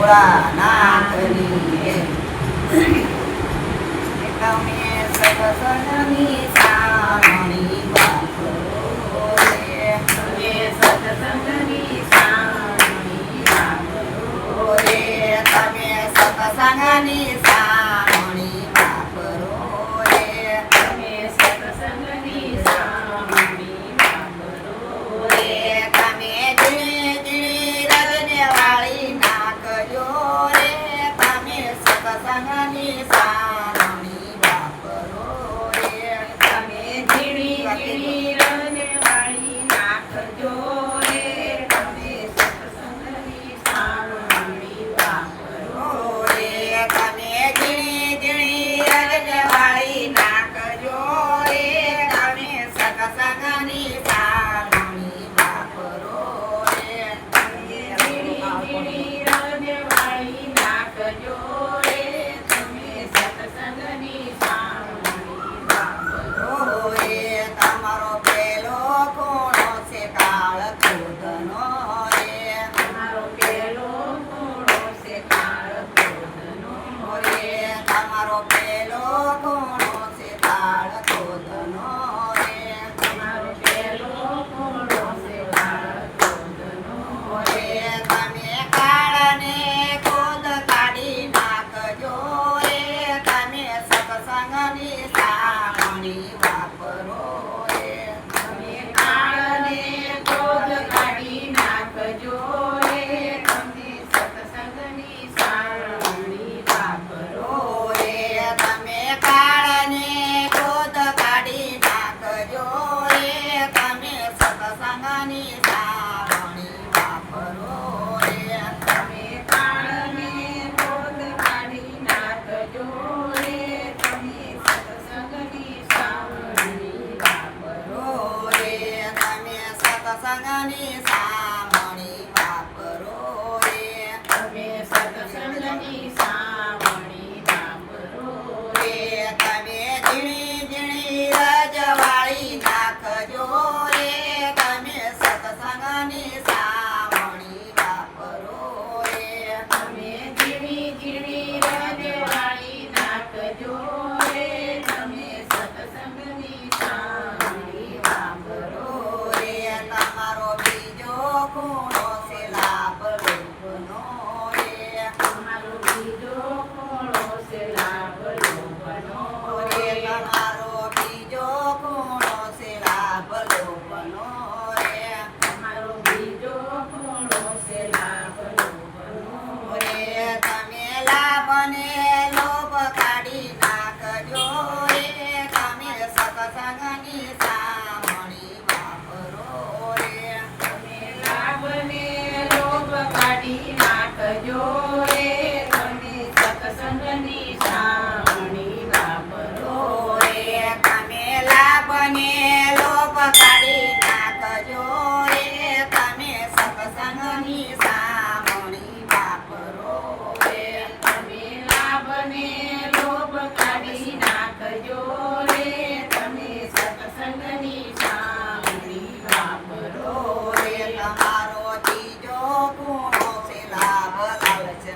ભોળાનાથની તમે સત્સંગની સામણી વાપરો રે તમે સત્સંગની સામણી વાપરો રે તમે સત્સંગની સામણી વાપરો રે તમે સત્સંગની સામણી વાપરો રે તમે ધીરે રજને વાળી નાખજો રે તમે સત્સંગની સામણી વાપરો રે તમે ધીરી રજને વાળી નાખજો રે તમે સત્સંગની સામણી વાપરો રે તમે ધીરી રજને વાળી નાખજો રે તમે સત્સંગની સામણી વાપરો રે તમે ધીરી રજને વાળી નાખજો રે તમે સત્સંગની સામણી વાપરો રે તમારો પેલો ખૂણો છે કાળ ક્રોધનો રે તમારો પેલો ખૂણો છે કાળ ક્રોધનો રે તમારો પેલો ખૂણો છે કાળ ક્રોધનો રે તમારો પેલો ખૂણો છે કાળ ક્રોધનો રે તમે કાળને ક્રોધ કાઢી નાખજો રે તમે સત્સંગની સામણી વાપરો રે તમે કાળને ક્રોધ કાઢી નાખજો રે તમે સત્સંગની સામણી વાપરો રે તમે કાળને ક્રોધ કાઢી નાખજો રે તમે સત્સંગની સામણી વાપરો રે તમે કાળને ક્રોધ કાઢી નાખજો રે તમે સત્સંગની સામણી વાપરો રે તમે સત્સંગની સામણી વાપરો રે તમે સત્સંગની સામણી વાપરો રે તમે ઝીણી રજવાળી નાખજો રે તમે સત્સંગની સામણી વાપરો રે તમે ઝીણી રજવાળી નાખજો રે તમે સત્સંગની સામણી વાપરો રે તમારો બીજો ખૂણો છે લાભ લોભનો રે તમારો બીજો ખૂણો છે લાભ લોભનો રે તમારો બીજો ખૂણો છે લાભ લોભનો રે તમારો બીજો ખૂણો છે લાભ લોભનો રે તમે લાભને લોભ કાઢી નાખજો રે તમે સત્સંગની સામણી વાપરો રે તમે લાભને લોભ કાઢી નાખજો રે તમે સત્સંગની સામણી વાપરો રે તમે લાભને લોભ કાઢી નાખજો રે તમે સત્સંગની સામણી વાપરો રે તમે લાભને લોભ કાઢી નાખજો રે તમે સત્સંગની સામણી વાપરો રે તમારો ત્રીજો ખૂણો છે લાભ લાલચ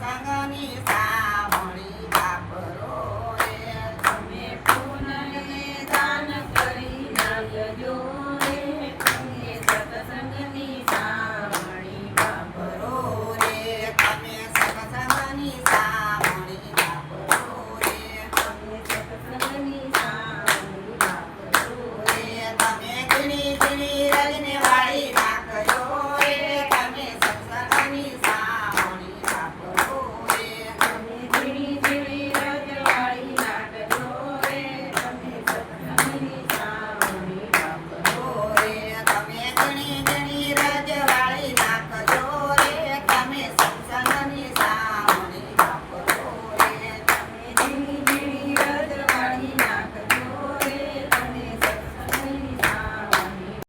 સંગ